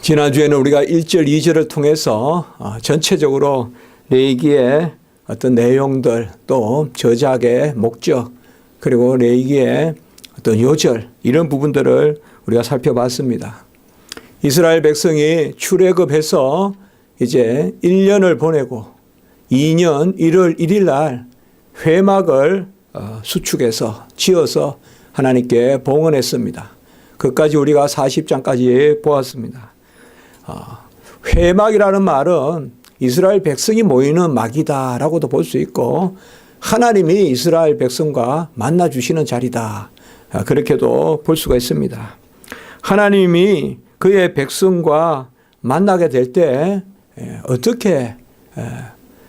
지난주에는 우리가 1절, 2절을 통해서 전체적으로 레위기의 어떤 내용들, 또 저작의 목적, 그리고 레위기의 어떤 요절, 이런 부분들을 우리가 살펴봤습니다. 이스라엘 백성이 출애굽해서 이제 1년을 보내고 2년 1월 1일 날 회막을 수축해서 지어서 하나님께 봉헌했습니다. 그까지 우리가 40장까지 보았습니다. 회막이라는 말은 이스라엘 백성이 모이는 막이다라고도 볼 수 있고 하나님이 이스라엘 백성과 만나 주시는 자리다, 그렇게도 볼 수가 있습니다. 하나님이 그의 백성과 만나게 될 때 어떻게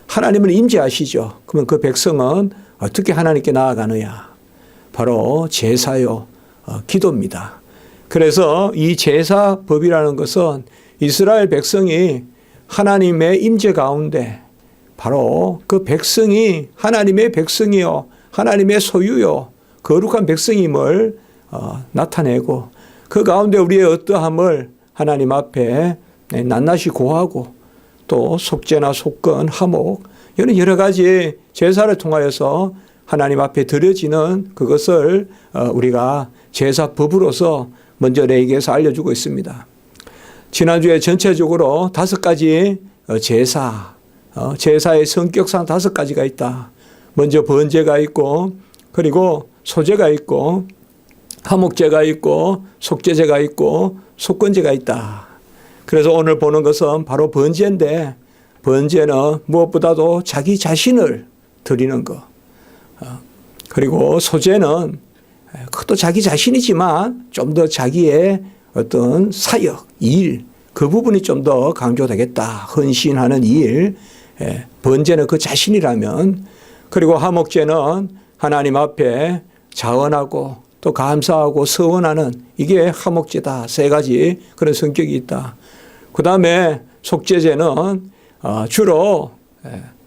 하나님을 임재하시죠. 그러면 그 백성은 어떻게 하나님께 나아가느냐? 바로 제사요, 기도입니다. 그래서 이 제사법이라는 것은 이스라엘 백성이 하나님의 임재 가운데 바로 그 백성이 하나님의 백성이요, 하나님의 소유요, 거룩한 백성임을 나타내고 그 가운데 우리의 어떠함을 하나님 앞에 낱낱이 고하고 또 속죄나 속건, 화목 이런 여러 가지 제사를 통하여서 하나님 앞에 드려지는 그것을 우리가 제사법으로서 먼저 레위기에서 알려주고 있습니다. 지난주에 전체적으로 5가지 제사의 성격상 5가지가 있다. 먼저 번제가 있고, 그리고 소제가 있고, 화목제가 있고, 속죄제가 있고, 속건제가 있다. 그래서 오늘 보는 것은 바로 번제인데, 번제는 무엇보다도 자기 자신을 드리는 것. 그리고 소제는 그것도 자기 자신이지만 좀 더 자기의 어떤 사역, 일, 그 부분이 좀 더 강조되겠다. 헌신하는 일. 번제는 그 자신이라면, 그리고 화목제는 하나님 앞에 자원하고 또 감사하고 서원하는, 이게 화목제다. 3가지 그런 성격이 있다. 그 다음에 속죄제는 주로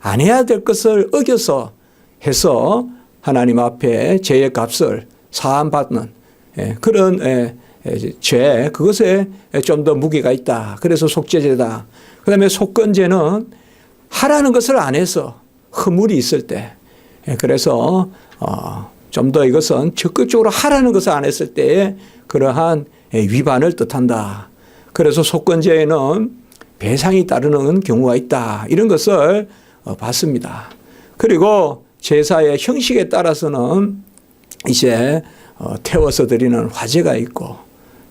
안 해야 될 것을 어겨서 해서 하나님 앞에 죄의 값을 사함받는 그런 죄, 그것에 좀 더 무게가 있다. 그래서 속죄제다. 그 다음에 속건제는 하라는 것을 안 해서 허물이 있을 때, 그래서 좀 더 이것은 적극적으로 하라는 것을 안 했을 때에 그러한 위반을 뜻한다. 그래서 속건제에는 배상이 따르는 경우가 있다. 이런 것을 봤습니다. 그리고 제사의 형식에 따라서는 이제 태워서 드리는 화제가 있고,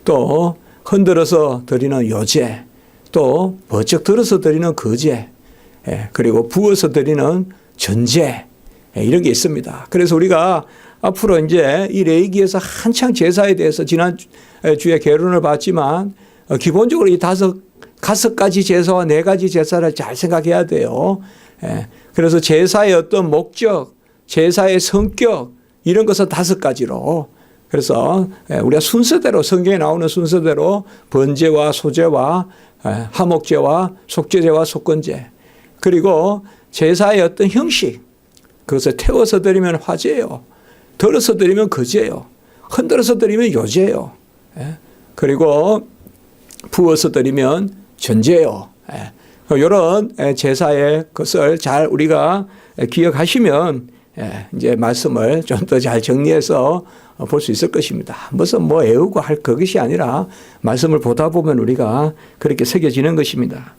또 흔들어서 드리는 요제, 또 버쩍 들어서 드리는 거제, 그리고 부어서 드리는 전제, 이런 게 있습니다. 그래서 우리가 앞으로 이제 이 레위기에서 한창 제사에 대해서 지난주에 개론을 봤지만 기본적으로 이 5가지 제사와 4가지 제사를 잘 생각해야 돼요. 그래서 제사의 어떤 목적, 제사의 성격, 이런 것은 5가지로, 그래서 우리가 순서대로, 성경에 나오는 순서대로 번제와 소제와 화목제와 속죄제와 속건제, 그리고 제사의 어떤 형식, 그것을 태워서 드리면 화제예요. 덜어서 드리면 거제예요. 흔들어서 드리면 요제예요. 그리고 부어서 드리면 전제예요. 이런 제사의 것을 잘 우리가 기억하시면 이제 말씀을 좀 더 잘 정리해서 볼 수 있을 것입니다. 무슨 애우고 할 그것이 아니라 말씀을 보다 보면 우리가 그렇게 새겨지는 것입니다.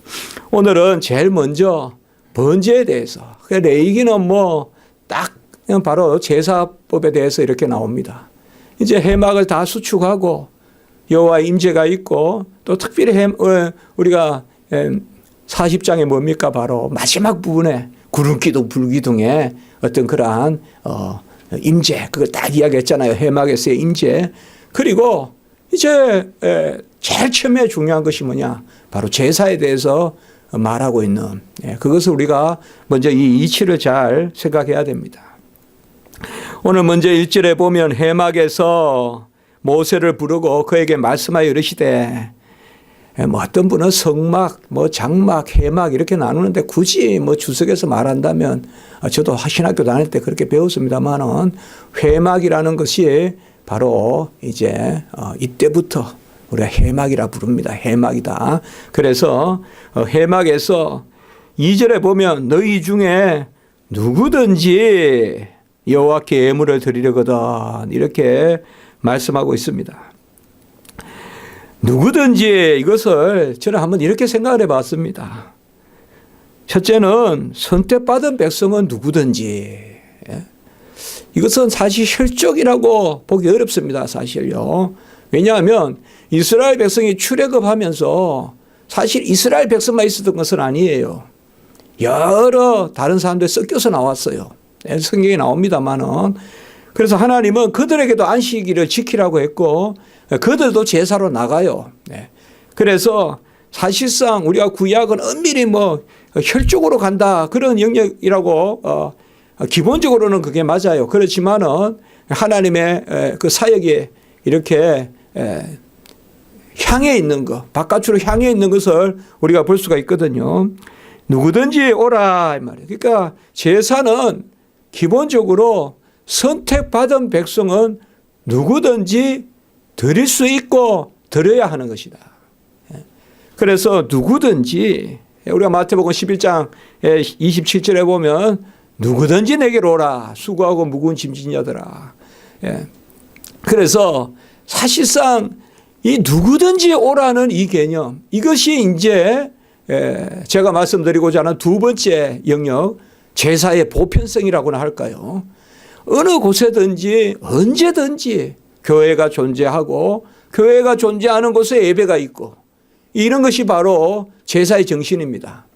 오늘은 제일 먼저 번제에 대해서, 레위기는 딱 바로 제사법에 대해서 이렇게 나옵니다. 이제 회막을 다 수축하고 여호와의 임재가 있고, 또 특별히 우리가 40장에 뭡니까? 바로 마지막 부분에 구름기둥, 불기둥에 어떤 그러한 임재, 그걸 딱 이야기했잖아요. 회막에서의 임재. 그리고 이제 제일 처음에 중요한 것이 뭐냐? 바로 제사에 대해서 말하고 있는, 그것을 우리가 먼저 이 이치를 잘 생각해야 됩니다. 오늘 먼저 1절에 보면 회막에서 모세를 부르고 그에게 말씀하여 이르시되, 어떤 분은 성막, 장막, 회막 이렇게 나누는데 굳이 주석에서 말한다면, 저도 신학교 다닐 때 그렇게 배웠습니다만은 회막이라는 것이 바로 이제 이때부터 우리가 해막이라 부릅니다. 해막이다. 그래서 해막에서 2절에 보면 너희 중에 누구든지 여호와께 예물을 드리려거든 이렇게 말씀하고 있습니다. 누구든지 이것을 저는 한번 이렇게 생각을 해봤습니다. 첫째는 선택받은 백성은 누구든지. 이것은 사실 혈족이라고 보기 어렵습니다. 사실요. 왜냐하면 이스라엘 백성이 출애굽하면서 사실 이스라엘 백성만 있었던 것은 아니에요. 여러 다른 사람들 섞여서 나왔어요. 성경에 나옵니다만은. 그래서 하나님은 그들에게도 안식일을 지키라고 했고 그들도 제사로 나가요. 그래서 사실상 우리가 구약은 엄밀히 뭐 혈족으로 간다 그런 영역이라고 기본적으로는 그게 맞아요. 그렇지만은 하나님의 그 사역에 이렇게 향해 있는 것, 바깥으로 향해 있는 것을 우리가 볼 수가 있거든요. 누구든지 오라 이 말이에요. 그러니까 제사는 기본적으로 선택받은 백성은 누구든지 드릴 수 있고 드려야 하는 것이다. 그래서 누구든지 우리가 마태복음 11장 27절에 보면 누구든지 내게로 오라 수고하고 무거운 짐진 자들아. 그래서 사실상 이 누구든지 오라는 이 개념 이것이 이제 제가 말씀드리고자 하는 두 번째 영역 제사의 보편성이라고나 할까요? 어느 곳에든지 언제든지 교회가 존재하고 교회가 존재하는 곳에 예배가 있고 이런 것이 바로 제사의 정신입니다.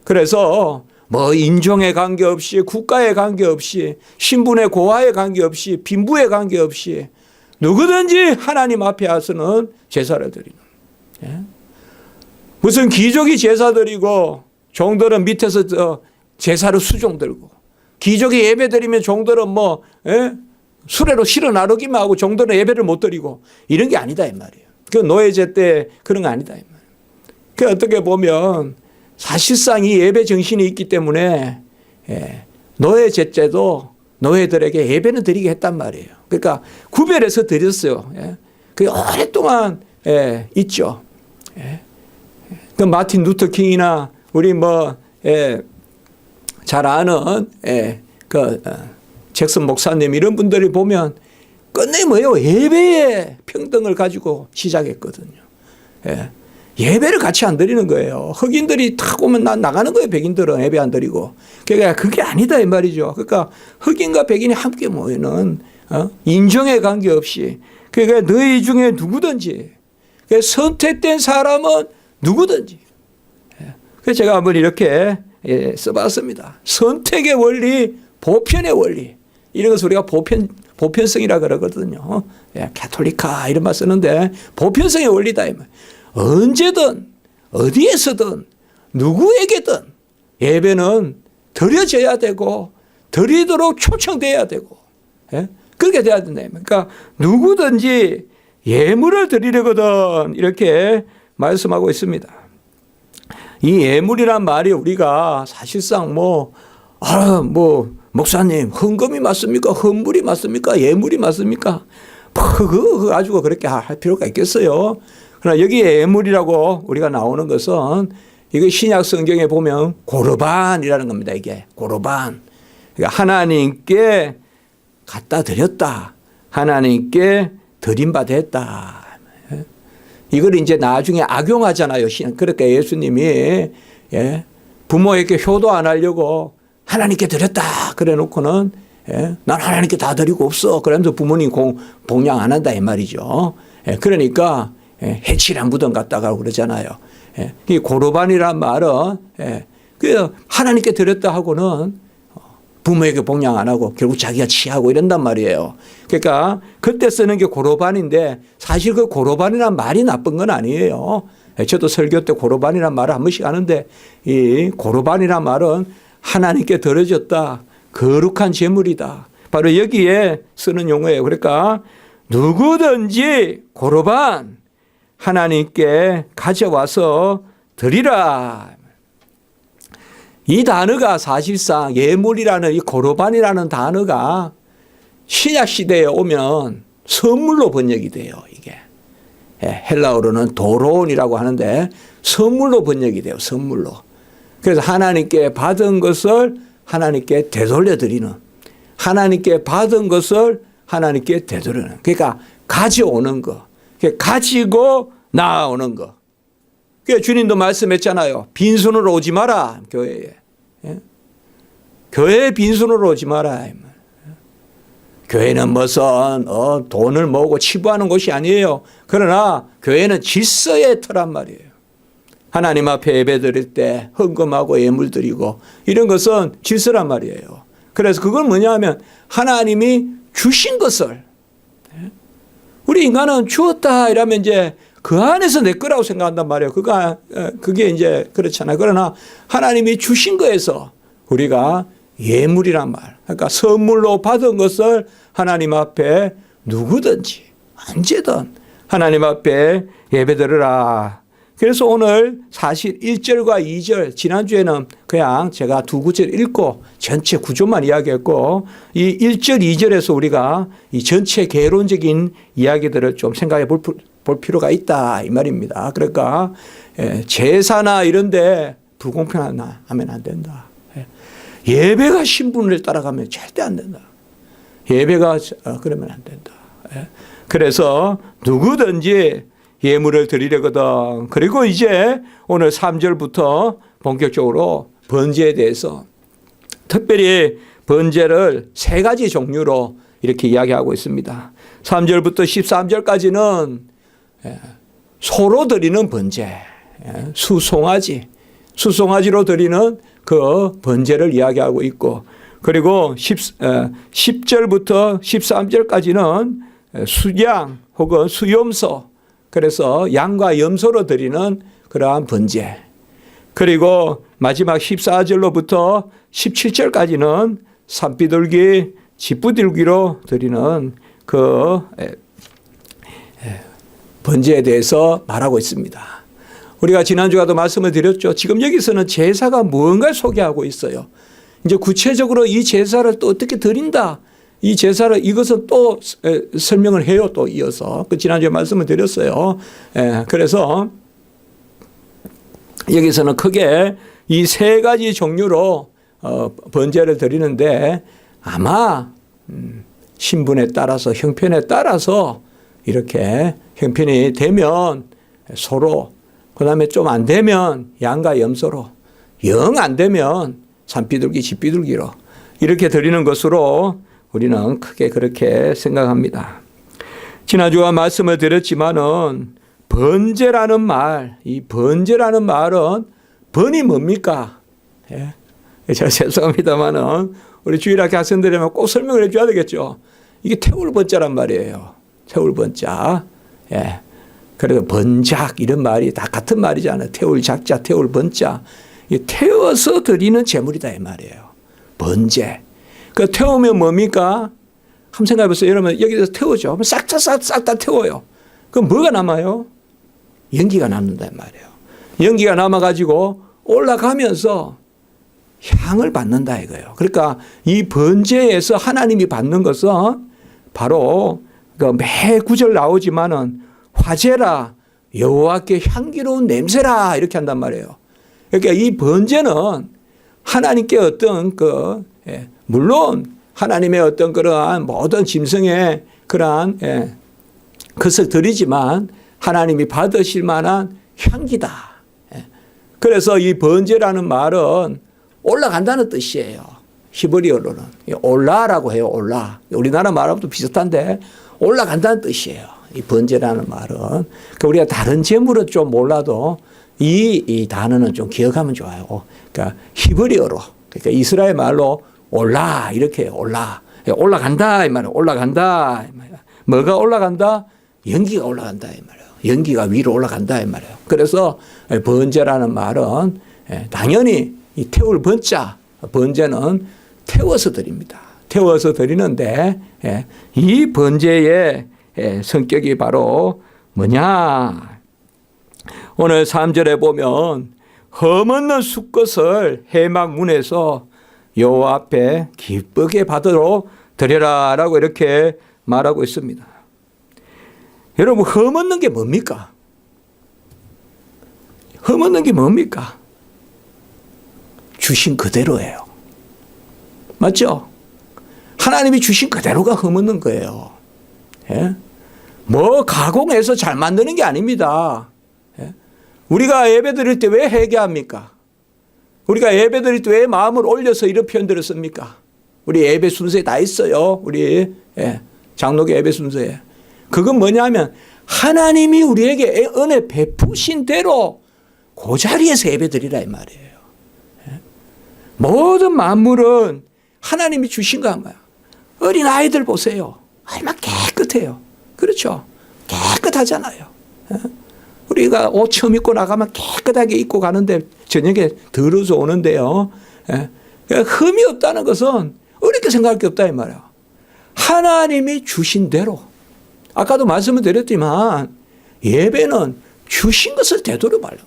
그래서 뭐 인종에 관계없이 국가에 관계없이 신분의 고하에 관계없이 빈부에 관계없이 누구든지 하나님 앞에 와서는 제사를 드리는. 무슨 귀족이 제사 드리고 종들은 밑에서 제사를 수종 들고 귀족이 예배 드리면 종들은 뭐 수레로 실어 나르기만 하고 종들은 예배를 못 드리고 이런 게 아니다 이 말이에요. 그 노예제 때 그런 거 아니다 이 말이에요. 그 어떻게 보면 사실상 이 예배 정신이 있기 때문에 노예제 때도 노예들에게 예배는 드리게 했단 말이에요. 그러니까 구별해서 드렸어요. 그게 오랫동안 있죠. 그 마틴 루터 킹이나 우리 뭐 잘 아는 잭슨 목사님 이런 분들이 보면 끝내 뭐예요? 예배의 평등을 가지고 시작했거든요. 예배를 같이 안 드리는 거예요. 흑인들이 탁 오면 나가는 거예요. 백인들은 예배 안 드리고. 그러니까 그게 아니다 이 말이죠. 그러니까 흑인과 백인이 함께 모이는 인종에 관계없이 그러니까 너희 중에 누구든지 선택된 사람은 누구든지. 그래서 제가 한번 이렇게 써봤습니다. 선택의 원리, 보편의 원리. 이런 것을 우리가 보편성이라 그러거든요. 가톨리카 이런 말 쓰는데 보편성의 원리다. 언제든 어디에서든 누구에게든 예배는 드려져야 되고 드리도록 초청돼야 되고 그렇게 돼야 된다. 그러니까 누구든지 예물을 드리려거든 이렇게 말씀하고 있습니다. 이 예물이란 말이 우리가 사실상 목사님 헌금이 맞습니까? 헌물이 맞습니까? 예물이 맞습니까? 그거 가지고 그렇게 할 필요가 있겠어요? 그러나 여기에 예물이라고 우리가 나오는 것은 이게 신약 성경에 보면 고르반이라는 겁니다. 이게 고르반. 그러니까 하나님께 갖다 드렸다. 하나님께 드린 바 됐다. 이걸 이제 나중에 악용하잖아요. 그러니까 예수님이 부모에게 효도 안 하려고 하나님께 드렸다. 그래 놓고는 난 하나님께 다 드리고 없어. 그러면서 부모님 봉양 안 한다 이 말이죠. 그러니까 해치란 무덤 갔다가 그러잖아요. 이 고르반이란 말은 하나님께 드렸다 하고는 부모에게 봉양 안 하고 결국 자기가 취하고 이런단 말이에요. 그러니까 그때 쓰는 게 고르반인데 사실 그 고르반이란 말이 나쁜 건 아니에요. 저도 설교 때 고르반이란 말을 한 번씩 하는데 이 고르반이란 말은 하나님께 드려졌다. 거룩한 제물이다. 바로 여기에 쓰는 용어예요. 그러니까 누구든지 고르반 하나님께 가져와서 드리라. 이 단어가 사실상 예물이라는 이 고르반이라는 단어가 신약 시대에 오면 선물로 번역이 돼요. 이게 헬라어로는 도론이라고 하는데 선물로 번역이 돼요. 선물로. 그래서 하나님께 받은 것을 하나님께 되돌려 드리는, 하나님께 받은 것을 하나님께 되돌리는, 그러니까 가져오는 거, 가지고 나아오는 거. 그러니까 주님도 말씀했잖아요. 빈손으로 오지 마라, 교회에. 교회에 빈손으로 오지 마라. 교회는 무슨 돈을 모으고 치부하는 곳이 아니에요. 그러나 교회는 질서의 터란 말이에요. 하나님 앞에 예배드릴 때 헌금하고 예물 드리고 이런 것은 질서란 말이에요. 그래서 그건 뭐냐 하면 하나님이 주신 것을, 우리 인간은 주었다 이러면 이제 그 안에서 내 거라고 생각한단 말이에요. 그게 이제 그렇잖아요. 그러나 하나님이 주신 거에서 우리가 예물이란 말, 그러니까 선물로 받은 것을 하나님 앞에 누구든지 언제든 하나님 앞에 예배드려라. 그래서 오늘 사실 1절과 2절, 지난주에는 그냥 제가 두 구절 읽고 전체 구조만 이야기했고, 이 1절, 2절에서 우리가 이 전체 개론적인 이야기들을 좀 생각해 볼 필요가 있다, 이 말입니다. 그러니까 제사나 이런 데 불공평하면 안 된다. 예배가 신분을 따라가면 절대 안 된다. 예배가 그러면 안 된다. 그래서 누구든지 예물을 드리려거든. 그리고 이제 오늘 3절부터 본격적으로 번제에 대해서, 특별히 번제를 세 가지 종류로 이렇게 이야기하고 있습니다. 3절부터 13절까지는 소로 드리는 번제, 수송아지로 드리는 그 번제를 이야기하고 있고, 그리고 10절부터 13절까지는 수양 혹은 수염소, 그래서 양과 염소로 드리는 그러한 번제, 그리고 마지막 14절로부터 17절까지는 산비둘기, 집부들기로 드리는 그 번제에 대해서 말하고 있습니다. 우리가 지난주에도 말씀을 드렸죠. 지금 여기서는 제사가 무언가를 소개하고 있어요. 이제 구체적으로 이 제사를 또 어떻게 드린다, 이 제사를, 이것은 또 설명을 해요. 또 이어서. 지난주에 말씀을 드렸어요. 그래서 여기서는 크게 이 세 가지 종류로 번제를 드리는데, 아마 신분에 따라서, 형편에 따라서 이렇게 형편이 되면 소로, 그 다음에 좀 안 되면 양과 염소로, 영 안 되면 산비둘기, 집비둘기로 이렇게 드리는 것으로 우리는 크게 그렇게 생각합니다. 지난주와 말씀을 드렸지만은 번제라는 말, 이 번제라는 말은 번이 뭡니까? 제가 죄송합니다만은 우리 주일학교 학생들이면 꼭 설명을 해줘야 되겠죠. 이게 태울 번자란 말이에요. 태울 번자. 그래서 번작 이런 말이 다 같은 말이잖아요. 태울 작자, 태울 번자. 태워서 드리는 제물이다 이 말이에요. 번제. 그 태우면 뭡니까? 한번 생각해 보세요. 여러분 여기서 태우죠. 싹 다 태워요. 그럼 뭐가 남아요? 연기가 남는다 이 말이에요. 연기가 남아가지고 올라가면서 향을 받는다 이거예요. 그러니까 이 번제에서 하나님이 받는 것은 바로 그 매 구절 나오지만은 화제라, 여호와께 향기로운 냄새라, 이렇게 한단 말이에요. 그러니까 이 번제는 하나님께 어떤 물론 하나님의 어떤 그러한 모든 짐승의 그러한 것을 드리지만 하나님이 받으실 만한 향기다. 그래서 이 번제라는 말은 올라간다는 뜻이에요. 히브리어로는 올라라고 해요. 올라. 우리나라 말하고도 비슷한데 올라간다는 뜻이에요. 이 번제라는 말은. 그러니까 우리가 다른 제물은 좀 몰라도 이 단어는 좀 기억하면 좋아요. 그러니까 히브리어로, 그러니까 이스라엘 말로 올라 이렇게 해요. 올라간다 이 말이에요. 올라간다 이 말이에요. 뭐가 올라간다? 연기가 올라간다 이 말이에요. 연기가 위로 올라간다 이 말이에요. 그래서 번제라는 말은 당연히 이 태울 번자, 번제는 태워서 드립니다. 태워서 드리는데 이 번제의 성격이 바로 뭐냐? 오늘 3절에 보면 흠없는 수것을 회막문에서 여호와 앞에 기쁘게 받으러 드려라라고 이렇게 말하고 있습니다. 여러분, 흠없는 게 뭡니까? 흠없는 게 뭡니까? 주신 그대로예요. 맞죠? 하나님이 주신 그대로가 흠없는 거예요. 예? 뭐 가공해서 잘 만드는 게 아닙니다. 예? 우리가 예배 드릴 때 왜 회개합니까? 우리가 예배 드릴 때 왜 마음을 올려서 이런 표현들을 씁니까? 우리 예배 순서에 다 있어요. 우리 장로교 예배 순서에. 그건 뭐냐면 하나님이 우리에게 은혜 베푸신 대로 그 자리에서 예배 드리라 이 말이에요. 모든 만물은 하나님이 주신 거 한거야. 어린 아이들 보세요. 얼마나 깨끗해요. 그렇죠? 깨끗하잖아요. 우리가 옷 처음 입고 나가면 깨끗하게 입고 가는데 저녁에 더러워서 오는데요. 흠이 없다는 것은 어렵게 생각할 게 없다 이 말이야. 하나님이 주신 대로. 아까도 말씀을 드렸지만 예배는 주신 것을 되돌아봐요.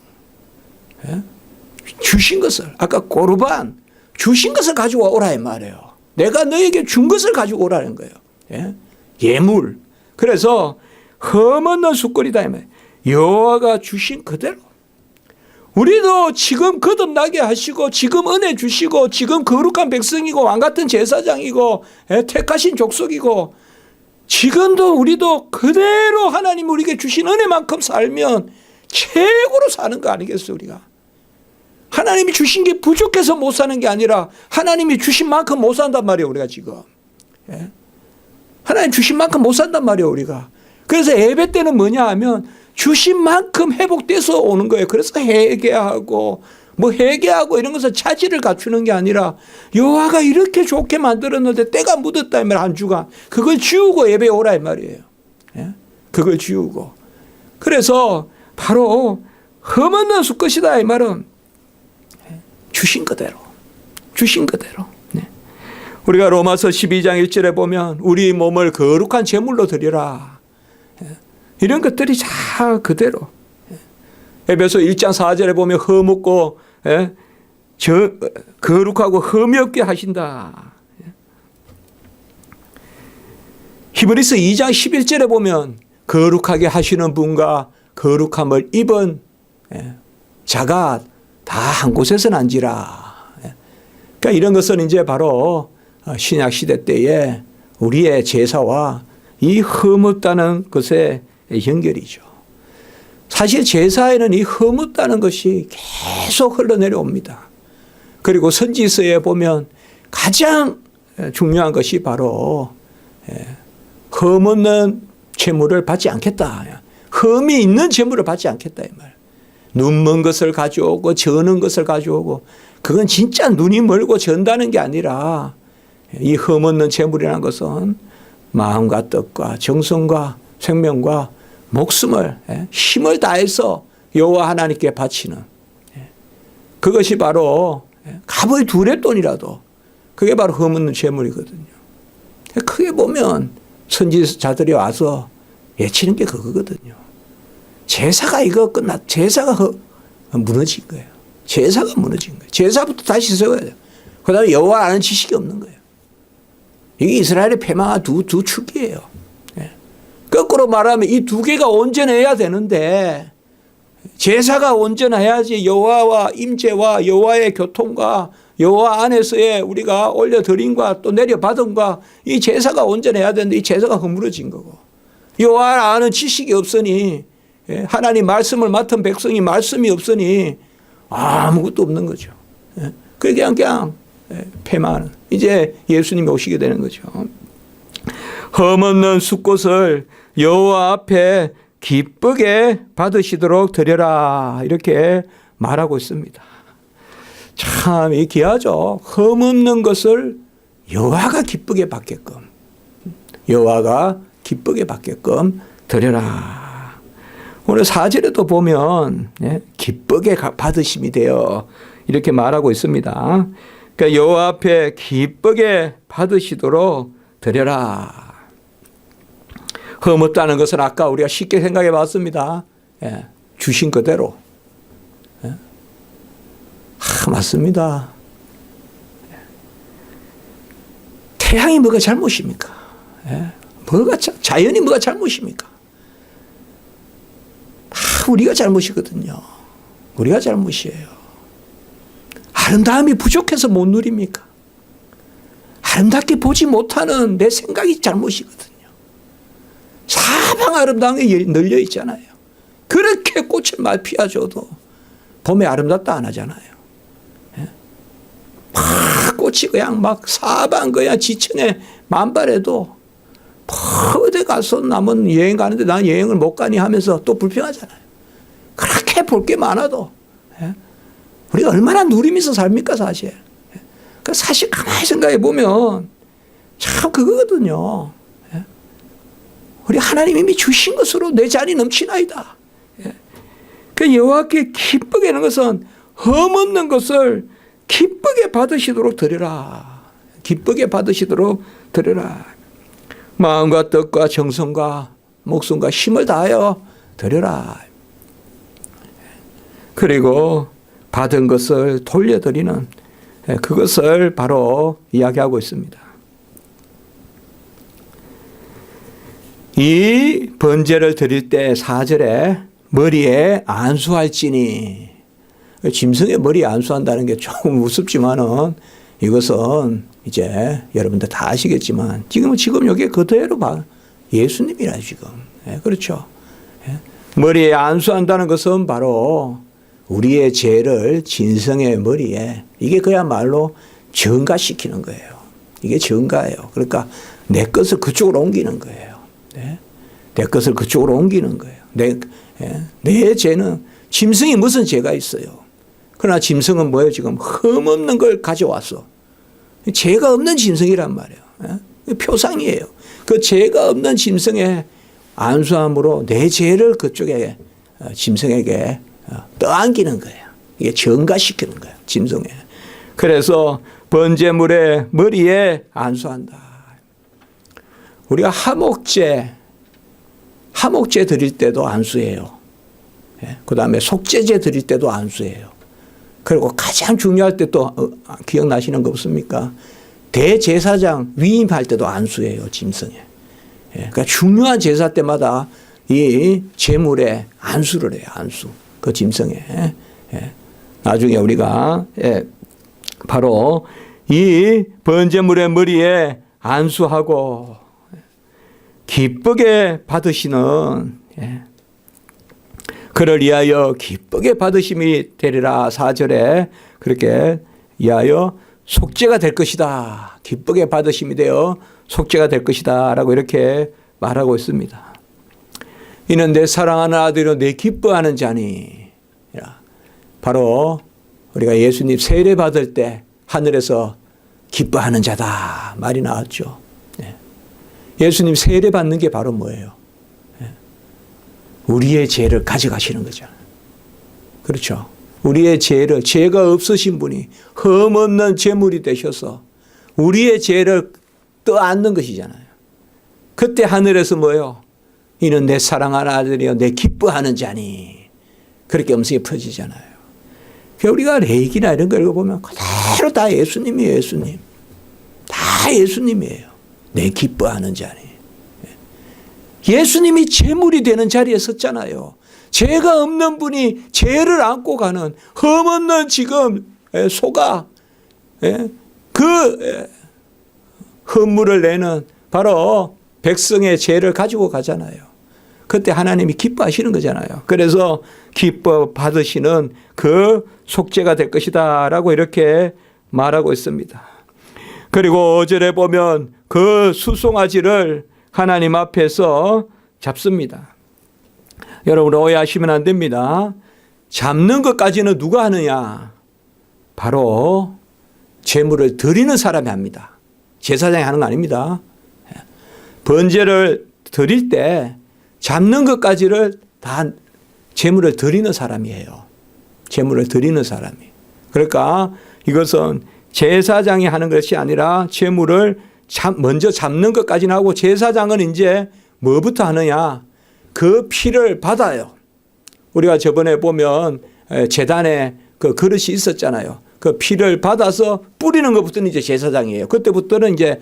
주신 것을. 아까 고르반 주신 것을 가지고 오라 이 말이에요. 내가 너에게 준 것을 가지고 오라는 거예요. 예물. 그래서 흠없는 숫걸이다 이 말이에요. 여호와가 주신 그대로. 우리도 지금 거듭나게 하시고 지금 은혜 주시고 지금 거룩한 백성이고 왕같은 제사장이고 택하신 족속이고 지금도 우리도 그대로 하나님 우리에게 주신 은혜만큼 살면 최고로 사는 거 아니겠어요 우리가. 하나님이 주신 게 부족해서 못 사는 게 아니라 하나님이 주신 만큼 못 산단 말이에요 우리가 지금. 하나님 주신 만큼 못 산단 말이에요 우리가. 그래서 예배 때는 뭐냐 하면 주신 만큼 회복돼서 오는 거예요. 그래서 회개하고 회개하고 이런 것은 차질을 갖추는 게 아니라 여호와가 이렇게 좋게 만들었는데 때가 묻었다 이 말 한 주간 그걸 지우고 예배에 오라 이 말이에요. 그걸 지우고. 그래서 바로 흠없는 숫것이다 이 말은 주신 그대로. 주신 그대로. 우리가 로마서 12장 1절에 보면 우리 몸을 거룩한 제물로 드리라. 이런 것들이 다 그대로. 에베소 1장 4절에 보면 흠없고 거룩하고 흠이 없게 하신다. 히브리서 2장 11절에 보면 거룩하게 하시는 분과 거룩함을 입은 자가 다 한 곳에서 난지라. 그러니까 이런 것은 이제 바로 신약 시대 때에 우리의 제사와 이 흠없다는 것의 연결이죠. 사실 제사에는 이 흠없다는 것이 계속 흘러내려옵니다. 그리고 선지서에 보면 가장 중요한 것이 바로 흠없는 제물을 받지 않겠다. 흠이 있는 제물을 받지 않겠다 이 말. 눈 먼 것을 가져오고 저는 것을 가져오고 그건 진짜 눈이 멀고 전다는 게 아니라 이 흠없는 제물이라는 것은 마음과 뜻과 정성과 생명과 목숨을 힘을 다해서 여호와 하나님께 바치는 그것이 바로 값의 두 렙돈이라도 그게 바로 흠없는 제물이거든요. 크게 보면 선지자들이 와서 외치는 게 그거거든요. 제사가 이거 제사가 무너진 거예요. 제사가 무너진 거예요. 제사부터 다시 세워야 돼요. 그 다음에 여호와 아는 지식이 없는 거예요. 이게 이스라엘의 패망한 두 축이에요. 거꾸로 말하면 이 두 개가 온전해야 되는데 제사가 온전해야지 여호와와 임재와 여호와의 교통과 여호와 안에서의 우리가 올려드림과 또 내려받음과 이 제사가 온전해야 되는데 이 제사가 허물어진 거고 여호와 아는 지식이 없으니 하나님 말씀을 맡은 백성이 말씀이 없으니 아무것도 없는 거죠. 그냥 패망하는 이제 예수님이 오시게 되는 거죠. 흠없는 숫꽃을 여호와 앞에 기쁘게 받으시도록 드려라 이렇게 말하고 있습니다. 참 귀하죠. 흠없는 것을 여호와가 기쁘게 받게끔 여호와가 기쁘게 받게끔 드려라. 오늘 4절에도 보면 기쁘게 받으심이 되어 이렇게 말하고 있습니다. 그러니까 여호와 앞에 기쁘게 받으시도록 드려라. 흠없다는 것은 아까 우리가 쉽게 생각해 봤습니다. 주신 그대로. 맞습니다. 태양이 뭐가 잘못입니까? 자연이 뭐가 잘못입니까? 우리가 잘못이거든요. 우리가 잘못이에요. 아름다움이 부족해서 못 누립니까? 아름답게 보지 못하는 내 생각이 잘못이거든요. 사방 아름다움이 널려 있잖아요. 그렇게 꽃을 막 피워줘도 봄에 아름답다 안 하잖아요. 막 꽃이 그냥 막 사방 그냥 지천에 만발해도 어디 가서 남은 여행 가는데 난 여행을 못 가니 하면서 또 불평하잖아요. 그렇게 볼 게 많아도 우리가 얼마나 누리면서 삽니까 사실. 사실 가만히 생각해 보면 참 그거거든요. 우리 하나님 이미 주신 것으로 내 잔이 넘치나이다. 그 여호와께 기쁘게 하는 것은 흠없는 것을 기쁘게 받으시도록 드려라. 기쁘게 받으시도록 드려라. 마음과 뜻과 정성과 목숨과 힘을 다하여 드려라. 그리고 받은 것을 돌려드리는 그것을 바로 이야기하고 있습니다. 이 번제를 드릴 때 4절에 머리에 안수할지니, 짐승의 머리에 안수한다는 게 조금 우습지만은 이것은 이제 여러분들 다 아시겠지만 지금 여기 그대로 봐. 예수님이라 지금. 그렇죠. 머리에 안수한다는 것은 바로 우리의 죄를 짐승의 머리에, 이게 그야말로 전가시키는 거예요. 이게 전가예요. 그러니까 내 것을 그쪽으로 옮기는 거예요. 내 것을 그쪽으로 옮기는 거예요. 내 죄는, 짐승이 무슨 죄가 있어요. 그러나 짐승은 뭐예요? 지금 흠없는 걸 가져왔어. 죄가 없는 짐승이란 말이에요. 표상이에요. 그 죄가 없는 짐승의 안수함으로 내 죄를 그쪽에 짐승에게 떠안기는 거예요. 이게 전가시키는 거예요. 짐승에. 그래서 번제물의 머리에 안수한다. 우리가 화목제 드릴 때도 안수해요. 그 다음에 속죄제 드릴 때도 안수해요. 그리고 가장 중요할 때 또 기억나시는 거 없습니까? 대제사장 위임할 때도 안수해요. 짐승에. 그러니까 중요한 제사 때마다 이 제물에 안수를 해요. 안수. 그 짐승에. 나중에 우리가 바로 이 번제물의 머리에 안수하고 기쁘게 받으시는, 그를 위하여 기쁘게 받으심이 되리라. 4절에 그렇게 위하여 속죄가 될 것이다. 기쁘게 받으심이 되어 속죄가 될 것이다 라고 이렇게 말하고 있습니다. 이는 내 사랑하는 아들이요 내 기뻐하는 자니. 바로 우리가 예수님 세례 받을 때 하늘에서 기뻐하는 자다 말이 나왔죠. 예수님 세례 받는 게 바로 뭐예요? 우리의 죄를 가져가시는 거잖아요. 그렇죠. 우리의 죄를, 죄가 없으신 분이 흠없는 제물이 되셔서 우리의 죄를 떠안는 것이잖아요. 그때 하늘에서 뭐예요? 이는 내 사랑하는 아들이요 내 기뻐하는 자니. 그렇게 음성이 퍼지잖아요. 우리가 레이기나 이런 걸 보면 그대로 다 예수님이에요. 예수님. 다 예수님이에요. 내 기뻐하는 자니. 예수님이 제물이 되는 자리에 섰잖아요. 죄가 없는 분이 죄를 안고 가는 흠없는 지금 소가 그 헌물을 내는 바로 백성의 죄를 가지고 가잖아요. 그때 하나님이 기뻐하시는 거잖아요. 그래서 기뻐 받으시는 그 속죄가 될 것이다 라고 이렇게 말하고 있습니다. 그리고 5절에 보면 그 수송아지를 하나님 앞에서 잡습니다. 여러분 오해하시면 안 됩니다. 잡는 것까지는 누가 하느냐? 바로 제물을 드리는 사람이 합니다. 제사장이 하는 거 아닙니다. 번제를 드릴 때 잡는 것까지를 다 제물을 드리는 사람이에요. 제물을 드리는 사람이. 그러니까 이것은 제사장이 하는 것이 아니라 제물을 먼저 잡는 것까지는 하고 제사장은 이제 뭐부터 하느냐? 그 피를 받아요. 우리가 저번에 보면 제단에 그 그릇이 있었잖아요. 그 피를 받아서 뿌리는 것부터는 이제 제사장이에요. 그때부터는 이제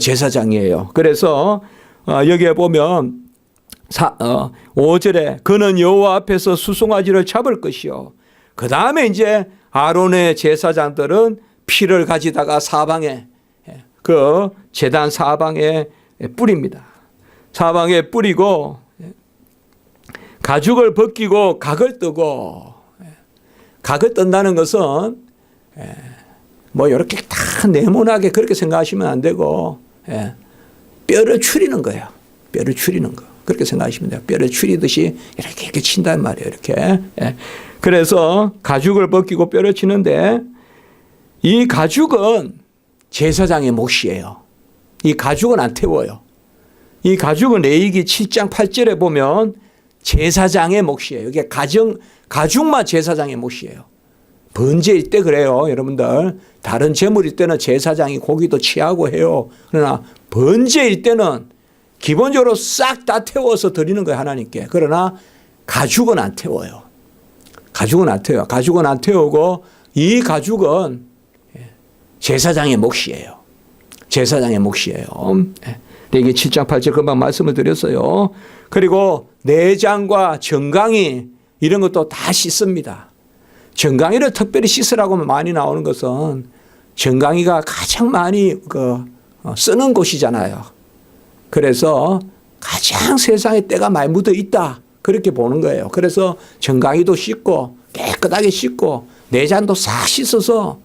제사장이에요. 그래서 여기에 보면 5절에 그는 여호와 앞에서 수송아지를 잡을 것이요. 그 다음에 이제 아론의 제사장들은 피를 가지다가 사방에 그 제단 사방에 뿌립니다. 사방에 뿌리고 가죽을 벗기고 각을 뜨고, 각을 뜬다는 것은 뭐 이렇게 다 네모나게 그렇게 생각하시면 안 되고 뼈를 추리는 거예요. 뼈를 추리는 거. 그렇게 생각하시면 돼요. 뼈를 추리듯이 이렇게 친단 말이에요. 이렇게. 그래서 가죽을 벗기고 뼈를 치는데 이 가죽은 제사장의 몫이에요. 이 가죽은 안 태워요. 이 가죽은 레위기 7장 8절에 보면 제사장의 몫이에요. 이게 가죽만 제사장의 몫이에요. 번제일 때 그래요. 여러분들 다른 제물일 때는 제사장이 고기도 취하고 해요. 그러나 번제일 때는 기본적으로 싹 다 태워서 드리는 거예요. 하나님께. 그러나 가죽은 안 태워요. 가죽은 안 태워요. 가죽은 안 태우고 이 가죽은 제사장의 몫이에요. 제사장의 몫이에요. 이게 7장 8절 금방 말씀을 드렸어요. 그리고 내장과 정강이 이런 것도 다 씻습니다. 정강이를 특별히 씻으라고 많이 나오는 것은 정강이가 가장 많이 쓰는 곳이잖아요. 그래서 가장 세상에 때가 많이 묻어 있다. 그렇게 보는 거예요. 그래서 정강이도 씻고 깨끗하게 씻고 내장도 싹 씻어서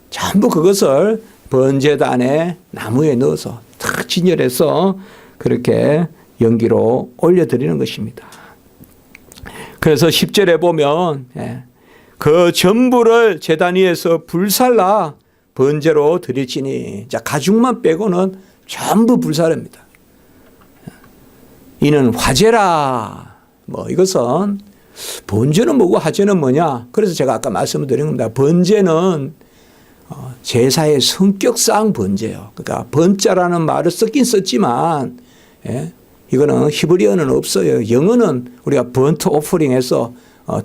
전부 그것을 번제단에 나무에 넣어서 탁 진열해서 그렇게 연기로 올려드리는 것입니다. 그래서 10절에 보면 그 전부를 제단 위에서 불살라 번제로 드릴지니, 자, 가죽만 빼고는 전부 불사릅니다. 이는 화제라. 이것은 번제는 뭐고 화제는 뭐냐? 그래서 제가 아까 말씀을 드린 겁니다. 번제는 제사의 성격상 번제예요. 그러니까 번자라는 말을 썼긴 썼지만 이거는 히브리어는 없어요. 영어는 우리가 번트 오퍼링해서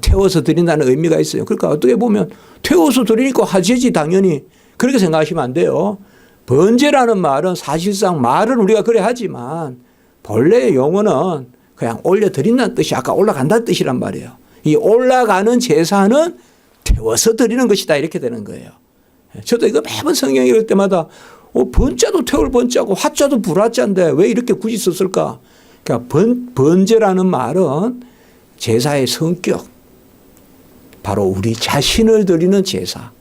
태워서 드린다는 의미가 있어요. 그러니까 어떻게 보면 태워서 드리니까 화제지 당연히 그렇게 생각하시면 안 돼요. 번제라는 말은 사실상 말은 우리가 그래 하지만 본래의 용어는 그냥 올려드린다는 뜻이 아까 올라간다는 뜻이란 말이에요. 이 올라가는 제사는 태워서 드리는 것이다 이렇게 되는 거예요. 저도 이거 매번 성경 읽을 때마다 번자도 태울 번자고 화자도 불화자인데 왜 이렇게 굳이 썼을까? 그러니까 번제라는 말은 제사의 성격, 바로 우리 자신을 드리는 제사,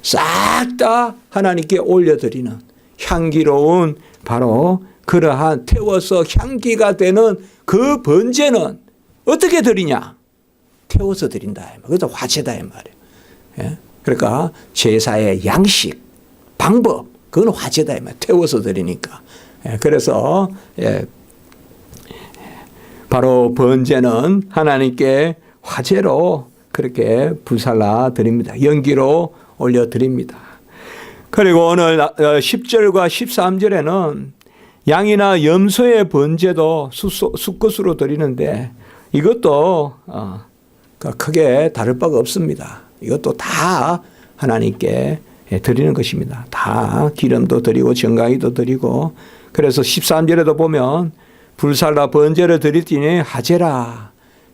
싹 다 하나님께 올려드리는 향기로운 바로 그러한 태워서 향기가 되는 그 번제는 어떻게 드리냐? 태워서 드린다. 그래서 화제다 이 말이에요. 그러니까 제사의 양식, 방법, 그건 화제다 이 말이에요. 태워서 드리니까. 그래서 바로 번제는 하나님께 화제로 그렇게 불살라 드립니다. 연기로 올려드립니다. 그리고 오늘 10절과 13절에는 양이나 염소의 번제도 수컷으로 드리는데 이것도 크게 다를 바가 없습니다. 이것도 다 하나님께 드리는 것입니다. 다 기름도 드리고 정강이도 드리고, 그래서 13절에도 보면 불살라 번제를 드릴지니 하제라,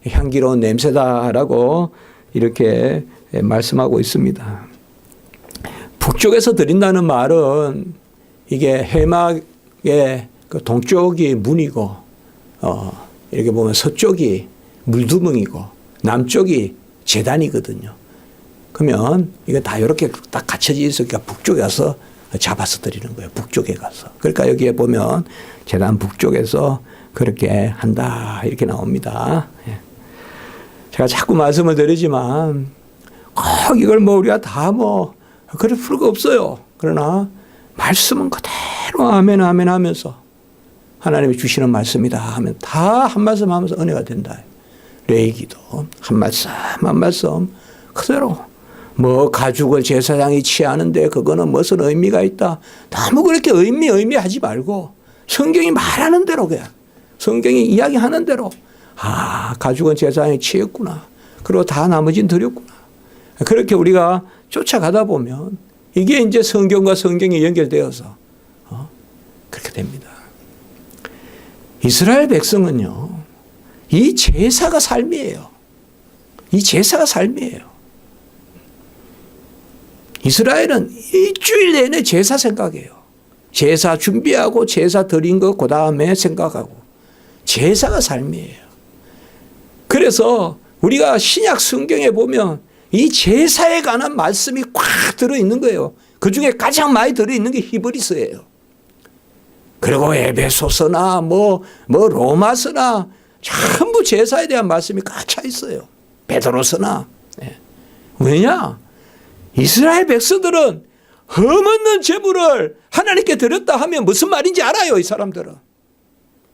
향기로운 냄새다라고 이렇게 말씀하고 있습니다. 북쪽에서 드린다는 말은 이게 해막의 그 동쪽이 문이고, 이렇게 보면 서쪽이 물두멍이고 남쪽이 제단이거든요. 그러면 이거 다 이렇게 딱 갖춰져 있으니까 북쪽에 가서 잡아서 드리는 거예요. 북쪽에 가서. 그러니까 여기에 보면 제단 북쪽에서 그렇게 한다 이렇게 나옵니다. 제가 자꾸 말씀을 드리지만 꼭 이걸 우리가 다 그럴 필요가 없어요. 그러나 말씀은 그대로 아멘 아멘 하면서 하나님이 주시는 말씀이다 하면 다 한 말씀 하면서 은혜가 된다. 레위기도 한 말씀 한 말씀 그대로 가죽을 제사장이 취하는데 그거는 무슨 의미가 있다. 너무 그렇게 의미하지 말고 성경이 말하는 대로 그냥 성경이 이야기하는 대로 가죽은 제사장이 취했구나. 그리고 다 나머지는 드렸구나. 그렇게 우리가 쫓아가다 보면 이게 이제 성경과 성경이 연결되어서 그렇게 됩니다. 이스라엘 백성은요, 이 제사가 삶이에요. 이 제사가 삶이에요. 이스라엘은 일주일 내내 제사 생각해요. 제사 준비하고 제사 드린 거 그 다음에 생각하고. 제사가 삶이에요. 그래서 우리가 신약 성경에 보면 이 제사에 관한 말씀이 꽉 들어있는 거예요. 그중에 가장 많이 들어있는 게 히브리서예요. 그리고 에베소서나 로마서나 전부 제사에 대한 말씀이 꽉 차 있어요. 베드로서나. 왜냐? 이스라엘 백성들은 흠없는 제물을 하나님께 드렸다 하면 무슨 말인지 알아요. 이 사람들은.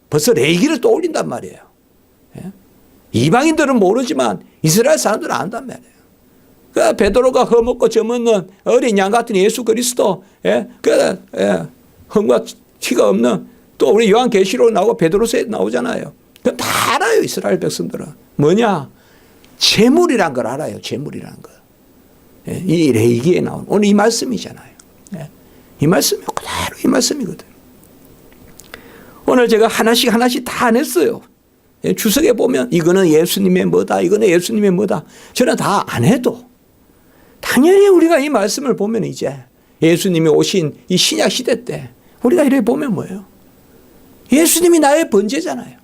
벌써 레위기를 떠올린단 말이에요. 이방인들은 모르지만 이스라엘 사람들은 안단 말이에요. 그 베드로가 흠없고 점없는 어린 양 같은 예수 그리스도, 흠과 티가 없는 또 우리 요한계시록 나오고 베드로서에 나오잖아요. 그건 다 알아요. 이스라엘 백성들은. 뭐냐? 제물이란 걸 알아요. 제물이란 거. 이 레위기에 나온 오늘 이 말씀이잖아요. 이 말씀이 그대로 이 말씀이거든. 오늘 제가 하나씩 다 안 했어요. 주석에 보면 이거는 예수님의 뭐다, 이거는 예수님의 뭐다. 저는 다 안 해도 당연히 우리가 이 말씀을 보면 이제 예수님이 오신 이 신약 시대 때 우리가 이렇게 보면 뭐예요? 예수님이 나의 번제잖아요.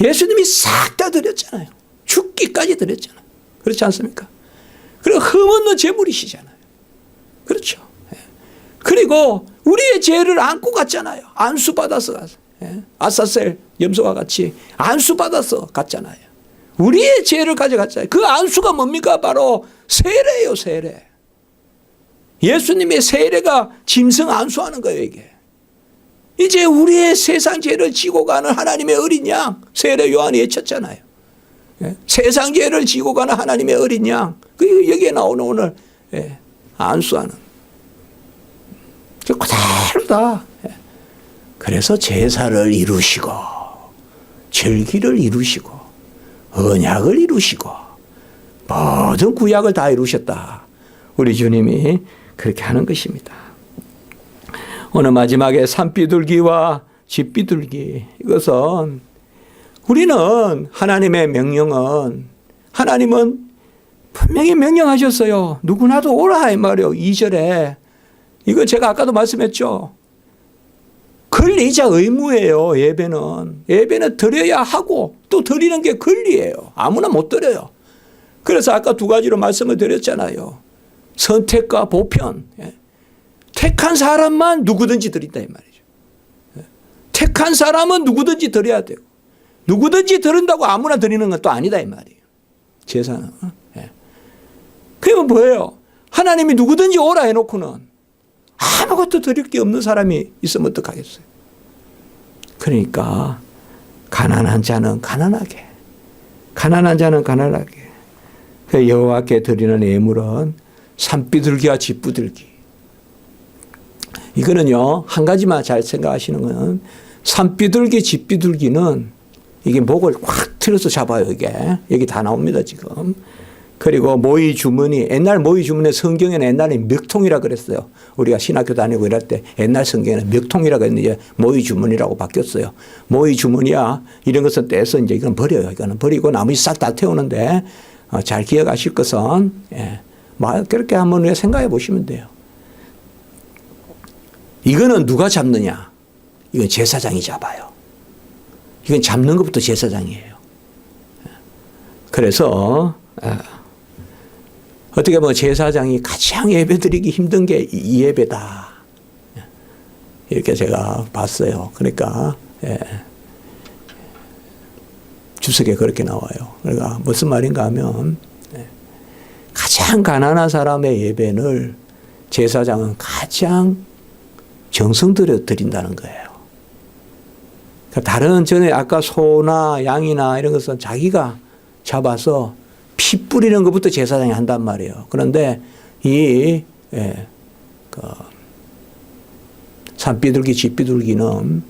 예수님이 싹 다 드렸잖아요. 죽기까지 드렸잖아요. 그렇지 않습니까? 그리고 흠없는 제물이시잖아요. 그렇죠. 그리고 우리의 죄를 안고 갔잖아요. 안수받아서 갔어요. 아사셀 염소와 같이 안수받아서 갔잖아요. 우리의 죄를 가져갔잖아요. 그 안수가 뭡니까? 바로 세례예요. 세례. 예수님의 세례가 짐승 안수하는 거예요. 이게. 이제 우리의 세상 죄를 지고 가는 하나님의 어린 양, 세례 요한이 외쳤잖아요. 세상 죄를 지고 가는 하나님의 어린 양, 여기에 나오는 오늘 안수하는 그대로 다. 그래서 제사를 이루시고 절기를 이루시고 언약을 이루시고 모든 구약을 다 이루셨다. 우리 주님이 그렇게 하는 것입니다. 오늘 마지막에 산비둘기와 집비둘기, 이것은 우리는 하나님의 명령은, 하나님은 분명히 명령하셨어요. 누구나도 오라 이 말이에요. 2절에. 이거 제가 아까도 말씀했죠. 권리이자 의무예요. 예배는. 예배는 드려야 하고 또 드리는 게 권리예요. 아무나 못 드려요. 그래서 아까 두 가지로 말씀을 드렸잖아요. 선택과 보편. 택한 사람만 누구든지 드린다 이 말이죠. 택한 사람은 누구든지 드려야 되고 누구든지 드린다고 아무나 드리는 건 또 아니다 이 말이에요. 제사는. 그러면 뭐예요? 하나님이 누구든지 오라 해놓고는 아무것도 드릴 게 없는 사람이 있으면 어떡하겠어요? 그러니까 가난한 자는 가난하게, 가난한 자는 가난하게. 여호와께 드리는 예물은 산비둘기와 집비둘기. 이거는요, 한 가지만 잘 생각하시는 거는 산비둘기, 집비둘기는 이게 목을 확 틀어서 잡아요. 이게 여기 다 나옵니다 지금. 그리고 모이 주머니, 옛날 모이 주머니 성경에는 옛날에 멱통이라 그랬어요. 우리가 신학교 다니고 이럴 때 옛날 성경에는 멱통이라고 했는데 모이 주머니라고 바뀌었어요. 모이 주머니야 이런 것은 떼서 이제 이건 버려요. 이거는 버리고 나머지 싹 다 태우는데 잘 기억하실 것은 그렇게 한번 생각해 보시면 돼요. 이거는 누가 잡느냐? 이건 제사장이 잡아요. 이건 잡는 것부터 제사장이에요. 그래서 어떻게 보면 제사장이 가장 예배드리기 힘든 게 이 예배다. 이렇게 제가 봤어요. 그러니까 주석에 그렇게 나와요. 그러니까 무슨 말인가 하면 가장 가난한 사람의 예배를 제사장은 가장 정성 들여 드린다는 거예요. 그러니까 다른 전에 아까 소나 양이나 이런 것은 자기가 잡아서 피 뿌리는 것부터 제사장이 한단 말이에요. 그런데 이 산비둘기, 집비둘기는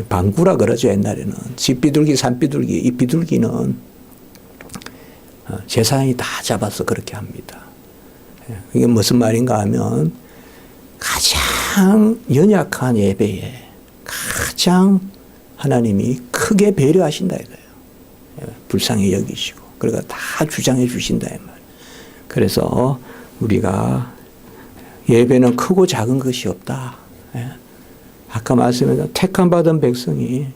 방구라 그러죠. 옛날에는 집비둘기, 산비둘기, 이 비둘기는 제사장이 다 잡아서 그렇게 합니다. 이게 무슨 말인가 하면 가장 연약한 예배에 가장 하나님이 크게 배려하신다 이거예요. 불쌍히 여기시고 그러니까 다 주장해 주신다 이 말. 그래서 우리가 예배는 크고 작은 것이 없다. 아까 말씀드린 택함 받은 백성이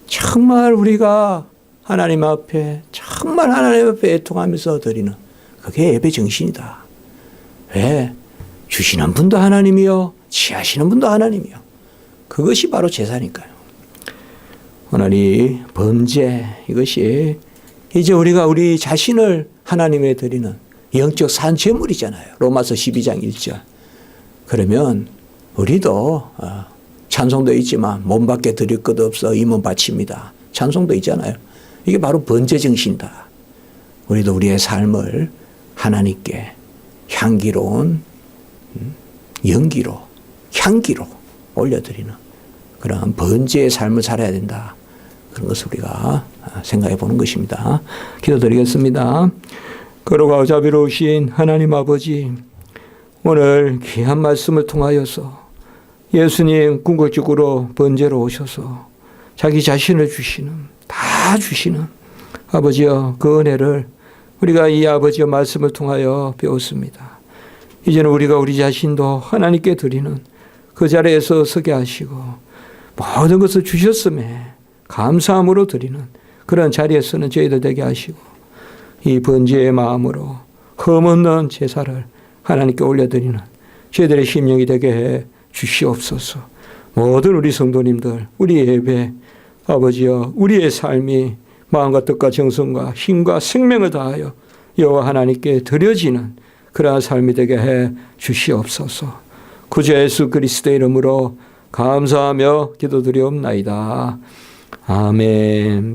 정말 우리가 하나님 앞에 정말 하나님 앞에 애통하면서 드리는 그게 예배 정신이다. 왜? 주시는 분도 하나님이요 취하시는 분도 하나님이요. 그것이 바로 제사니까요. 오늘 이 범죄 이것이 이제 우리가 우리 자신을 하나님에 드리는 영적 산재물이잖아요. 로마서 12장 1절. 그러면 우리도 찬송도 있지만 몸 밖에 드릴 것 없어 이 몸 바칩니다. 찬송도 있잖아요. 이게 바로 번제 정신이다. 우리도 우리의 삶을 하나님께 향기로운 연기로 향기로 올려드리는 그러한 번제의 삶을 살아야 된다. 그런 것을 우리가 생각해 보는 것입니다. 기도드리겠습니다. 거룩하고 자비로우신 하나님 아버지, 오늘 귀한 말씀을 통하여서 예수님 궁극적으로 번제로 오셔서 자기 자신을 주시는 다 주시는 아버지여 그 은혜를 우리가 이 아버지의 말씀을 통하여 배웠습니다. 이제는 우리가 우리 자신도 하나님께 드리는 그 자리에서 서게 하시고 모든 것을 주셨음에 감사함으로 드리는 그런 자리에서는 저희들 되게 하시고 이 번제의 마음으로 흠없는 제사를 하나님께 올려드리는 저희들의 심령이 되게 해 주시옵소서. 모든 우리 성도님들 우리 예배 아버지여 우리의 삶이 마음과 뜻과 정성과 힘과 생명을 다하여 여호와 하나님께 드려지는 그러한 삶이 되게 해 주시옵소서. 구주 예수 그리스도의 이름으로 감사하며 기도드리옵나이다. 아멘.